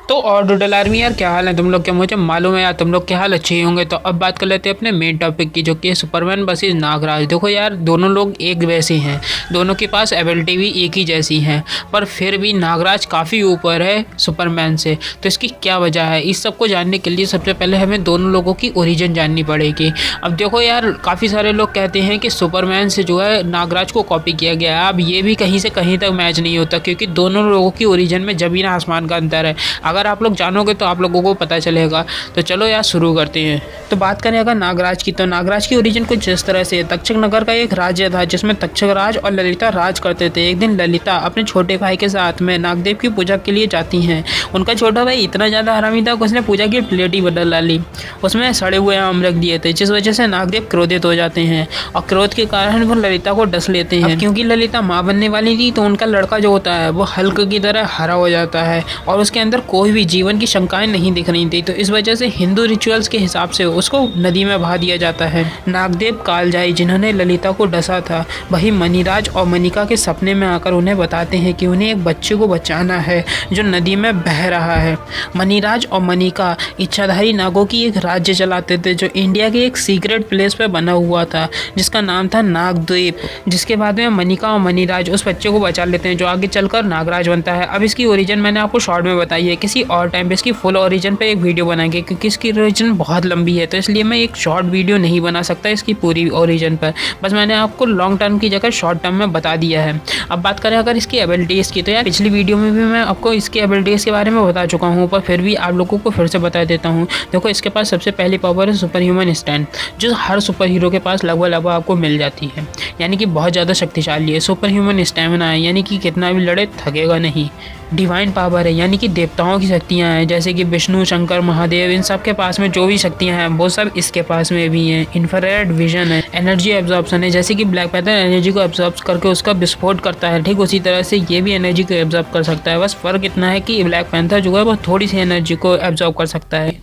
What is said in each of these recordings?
तो और doodle army यार, क्या हाल है तुम लोग के? मुझे मालूम है यार तुम लोग के हाल अच्छे ही होंगे। तो अब बात कर लेते हैं अपने मेन टॉपिक की, जो कि है सुपरमैन वर्सेस नागराज। देखो यार, दोनों लोग एक वैसे हैं, दोनों के पास एबिलिटी भी एक ही जैसी हैं, पर फिर भी नागराज काफ़ी ऊपर है सुपरमैन से। तो इसकी क्या वजह है, इस सब को जानने के लिए सबसे पहले हमें दोनों लोगों की ओरिजिन जाननी पड़ेगी। अब देखो यार, काफ़ी सारे लोग कहते हैं कि सुपरमैन से जो है नागराज को कॉपी किया गया है। अब ये भी कहीं से कहीं तक मैच नहीं होता, क्योंकि दोनों लोगों की ओरिजिन में ज़मीन आसमान का अंतर है। अगर आप लोग जानोगे तो आप लोगों को पता चलेगा। तो चलो यार शुरू करते हैं। तो बात करें अगर नागराज की, तो नागराज की ओरिजिन कुछ इस तरह से। तक्षक नगर का एक राज्य था जिसमें तक्षक राज और ललिता राज करते थे। एक दिन ललिता अपने छोटे भाई के साथ में नागदेव की पूजा के लिए जाती हैं। उनका छोटा भाई इतना ज़्यादा हरामी था कि उसने पूजा की प्लेट ही बदल डाली, उसमें सड़े हुए आम रख दिए थे, जिस वजह से नागदेव क्रोधित हो जाते हैं और क्रोध के कारण वो ललिता को डस लेते हैं। क्योंकि ललिता माँ बनने वाली थी, तो उनका लड़का जो होता है वो हल्क की तरह हरा हो जाता है और उसके अंदर कोई भी जीवन की शंकाएं नहीं दिख रही थी। तो इस वजह से हिंदू रिचुअल्स के हिसाब से उसको नदी में बहा दिया जाता है। नागदेव कालजाई, जिन्होंने ललिता को डसा था, वही मणिराज और मनिका के सपने में आकर उन्हें बताते हैं कि उन्हें एक बच्चे को बचाना है जो नदी में बह रहा है। मणिराज और मनिका इच्छाधारी नागों की एक राज्य चलाते थे, जो इंडिया के एक सीक्रेट प्लेस पे बना हुआ था, जिसका नाम था नागद्वीप। जिसके बाद में मनिका और मणिराज उस बच्चे को बचा लेते हैं, जो आगे चलकर नागराज बनता है। अब इसकी ओरिजिन मैंने आपको शॉर्ट में बताई है, किसी और टाइम पे इसकी फुल ओरिजिन पे एक वीडियो बनाएंगे, क्योंकि इसकी ओरिजिन बहुत लंबी है, तो इसलिए मैं एक शॉर्ट वीडियो नहीं बना सकता इसकी पूरी ओरिजिन पर। बस मैंने आपको लॉन्ग टर्म की जगह शॉर्ट टर्म में बता दिया है। अब बात करें अगर इसकी एबिलिटीज़ की, तो यार पिछली वीडियो में भी मैं आपको इसकी एबिलिटीज़ के बारे में बता चुका हूँ, पर फिर भी आप लोगों को फिर से बता देता हूँ। देखो, इसके पास सबसे पहली पावर है सुपर ह्यूमन स्ट्रेंथ, जो हर सुपर हीरो के पास लगभग आपको मिल जाती है, यानी कि बहुत ज़्यादा शक्तिशाली है। सुपर ह्यूमन स्टैमिना है, यानी कि कितना भी लड़े थकेगा नहीं। डिवाइन पावर है, यानी कि देवताओं की शक्तियाँ हैं, जैसे कि विष्णु, शंकर, महादेव, इन सब के पास में जो भी शक्तियाँ हैं वो सब इसके पास में भी हैं। इंफ्रारेड विजन है। एनर्जी एब्जॉर्प्शन है, जैसे कि ब्लैक पैंथर एनर्जी को एब्जॉर्ब करके उसका विस्फोट करता है, ठीक उसी तरह से ये भी एनर्जी को एब्जॉर्ब कर सकता है। बस फ़र्क इतना है कि ब्लैक पैंथर जो है वो थोड़ी सी एनर्जी को एब्जॉर्ब कर सकता है,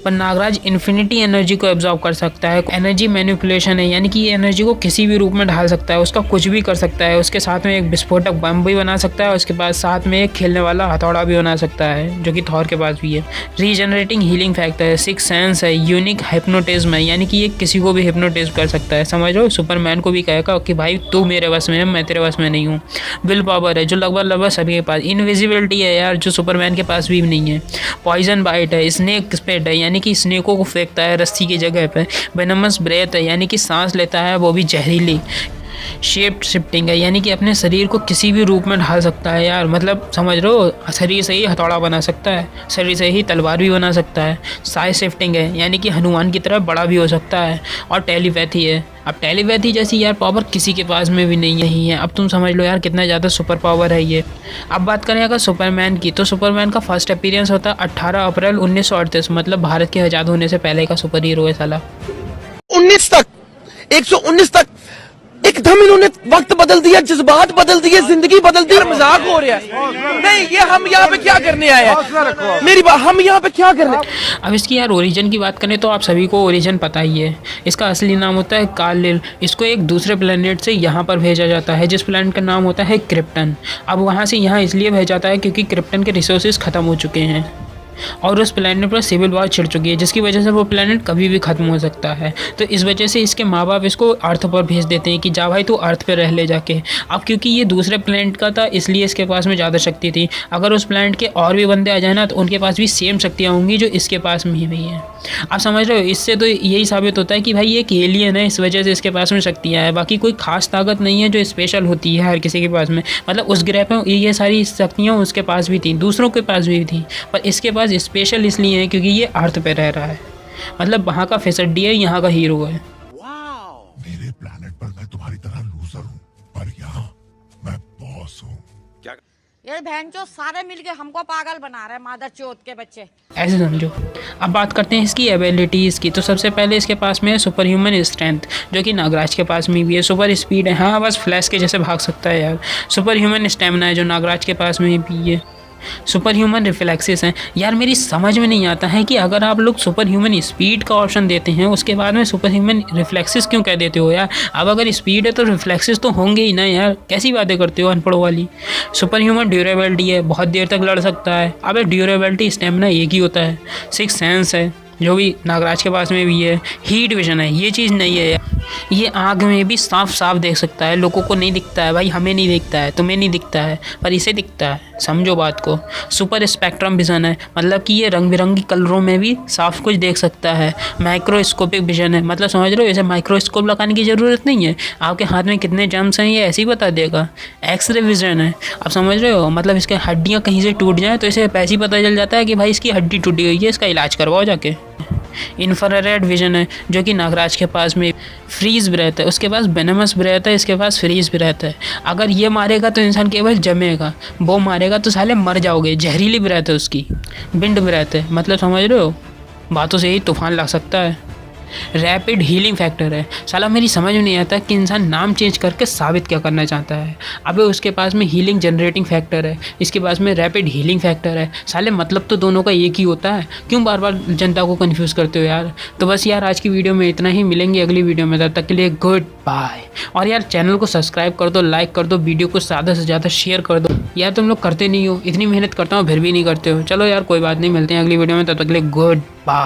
पर नागराज इन्फिनिटी एनर्जी को एब्जॉर्ब कर सकता है। एनर्जी मैनिपुलेशन है, यानी कि ये एनर्जी को किसी भी रूप में ढाल सकता है, उसका कुछ भी कर सकता है। उसके साथ में एक विस्फोटक बम भी बना सकता है, उसके बाद साथ में एक खेलने वाला हथौड़ा भी बना सकता है, जो कि थॉर के पास भी है। रीजनरेटिंग हीलिंग फैक्टर है। सिक्स सेंस है। यूनिक हिप्नोटिज्म है, यानी कि ये किसी को भी हिप्नोटिज्म कर सकता है। समझ लो, सुपरमैन को भी कहेगा कि भाई तू मेरे वश में है, मैं तेरे वश में नहीं हूँ। विल पावर है, जो लगभग सभी के पास। इनविजिबिलिटी है यार, जो सुपरमैन के पास भी नहीं है। पॉइजन बाइट है। स्नेक स्पिट है, यानी कि स्नेकों को फेंकता है रस्सी की जगह पे। वेनमस ब्रेथ है, यानी कि सांस लेता है वो भी जहरीली। शेप शिफ्टिंग है, यानी कि अपने शरीर को किसी भी रूप में ढाल सकता है यार, मतलब समझ लो, शरीर से ही हथौड़ा बना सकता है, शरीर से ही तलवार भी बना सकता है। साइज शिफ्टिंग है, यानी कि हनुमान की तरह बड़ा भी हो सकता है। और टेलीपैथी है। अब टेलीपैथी जैसी यार पावर किसी के पास में भी नहीं है। अब तुम समझ लो यार कितना ज़्यादा सुपर पावर है ये। अब बात करें अगर सुपरमैन की, तो सुपरमैन का फर्स्ट अपीयरेंस होता है 18 अप्रैल 1938, मतलब भारत के आज़ाद होने से पहले का सुपर हीरो है साला। 19 तक 119 तक एकदम इन्होंने वक्त बदल दिया, जज्बात बदल दिए, जिंदगी बदल दी। मजाक हो रहा है? नहीं, ये हम यहाँ पे क्या करने आए हैं? मेरी बात, हम यहाँ पे क्या करने? अब इसकी यार ओरिजिन की बात करें तो आप सभी को ओरिजिन पता ही है। इसका असली नाम होता है कार्लिल। इसको एक दूसरे प्लेनेट से यहाँ पर भेजा जाता है, जिस प्लेनेट का नाम होता है क्रिप्टन। अब वहाँ से यहाँ इसलिए भेजा जाता है क्योंकि क्रिप्टन के रिसोर्सेज खत्म हो चुके हैं और उस प्लेनेट पर सिविल वॉर छिड़ चुकी है, जिसकी वजह से वो प्लेनेट कभी भी ख़त्म हो सकता है। तो इस वजह से इसके माँ बाप इसको अर्थ पर भेज देते हैं कि जा भाई तू अर्थ पर रह ले जाके। अब क्योंकि ये दूसरे प्लेनेट का था, इसलिए इसके पास में ज़्यादा शक्ति थी। अगर उस प्लेनेट के और भी बंदे आ जाए ना, तो उनके पास भी सेम शक्तियाँ होंगी जो इसके पास में ही हैं। आप समझ रहे हो? इससे तो यही साबित होता है कि भाई ये एक एलियन है, इस वजह से इसके पास में शक्तियाँ हैं। बाकी कोई खास ताकत नहीं है जो स्पेशल होती है हर किसी के पास में। मतलब उस ग्रह पर ये सारी शक्तियाँ उसके पास भी थी, दूसरों के पास भी थी, पर इसके पास स्पेशल इसलिए है क्योंकि ये अर्थ पे रह रहा है। मतलब वहाँ का फेसड्डी है, यहाँ का हीरो है। मेरे प्लेनेट पर मैं तुम्हारी तरह लूजर हूँ, पर यहाँ मैं बॉस हूँ। ये बहनचोद सारे मिलके हमको पागल बना रहे हैं, मादर चोद के बच्चे, ऐसे समझो। अब बात करते हैं इसकी एबिलिटीज़ की। तो सबसे पहले इसके पास में है सुपर ह्यूमन स्ट्रेंथ, जो कि नागराज के पास में भी है। सुपर स्पीड है, हाँ बस फ्लैश के जैसे भाग सकता है यार। सुपर ह्यूमन स्टेमिना है, जो नागराज के पास में भी है। सुपर ह्यूमन रिफ्लेक्सेस हैं। यार मेरी समझ में नहीं आता है कि अगर आप लोग सुपर ह्यूमन स्पीड का ऑप्शन देते हैं उसके बाद में सुपर ह्यूमन रिफ्लेक्सेस क्यों कह देते हो यार। अब अगर स्पीड है तो रिफ्लेक्सेस तो होंगे ही ना यार, कैसी बातें करते हो अनपढ़ वाली। सुपर ह्यूमन ड्यूरेबिलिटी है, बहुत देर तक लड़ सकता है। अब ड्यूरेबिलिटी स्टेमिना एक ही होता है। सिक्स सेंस है जो भी नागराज के पास में भी है। हीट विजन है, ये चीज़ नहीं है यार। ये आग में भी साफ साफ देख सकता है, लोगों को नहीं दिखता है भाई, हमें नहीं दिखता है, तुम्हें नहीं दिखता है, पर इसे दिखता है, समझो बात को। सुपर स्पेक्ट्रम विजन है, मतलब कि ये रंग बिरंगी कलरों में भी साफ कुछ देख सकता है। माइक्रोस्कोपिक विजन है, मतलब समझ रहे हो, इसे माइक्रोस्कोप लगाने की ज़रूरत नहीं है, आपके हाथ में कितने जर्म्स हैं ये ऐसे ही बता देगा। एक्सरे विजन है, अब समझ रहे हो, मतलब इसके हड्डियाँ कहीं से टूट जाएँ तो इसे ऐसे ही पता चल जाता है कि भाई इसकी हड्डी टूटी हुई है, इसका इलाज करवाओ जाके। इंफ्रारेड विजन है जो कि नागराज के पास में फ्रीज ब्रेथ है, उसके पास वेनमस ब्रेथ है, इसके पास फ्रीज ब्रेथ है। अगर ये मारेगा तो इंसान केवल जमेगा, वो मारेगा तो साले मर जाओगे। जहरीली ब्रेथ है उसकी। विंड ब्रेथ है, मतलब समझ रहे हो, बातों से ही तूफान लग सकता है। रैपिड हीलिंग फैक्टर है, साला मेरी समझ में नहीं आता कि इंसान नाम चेंज करके साबित क्या करना चाहता है। अबे उसके पास में हीलिंग जनरेटिंग फैक्टर है, इसके पास में रैपिड हीलिंग फैक्टर है। साले मतलब तो दोनों का एक ही होता है, क्यों बार बार जनता को कन्फ्यूज़ करते हो यार। तो बस यार आज की वीडियो में इतना ही, मिलेंगे अगली वीडियो में, तब तक के लिए गुड बाय। और यार चैनल को सब्सक्राइब कर दो, लाइक कर दो, वीडियो को ज़्यादा से ज़्यादा शेयर कर दो। यार तुम लोग करते नहीं हो, इतनी मेहनत करता हूँ फिर भी नहीं करते हो। चलो यार कोई बात नहीं, मिलते हैं अगली वीडियो में, तब तक के लिए गुड बाय।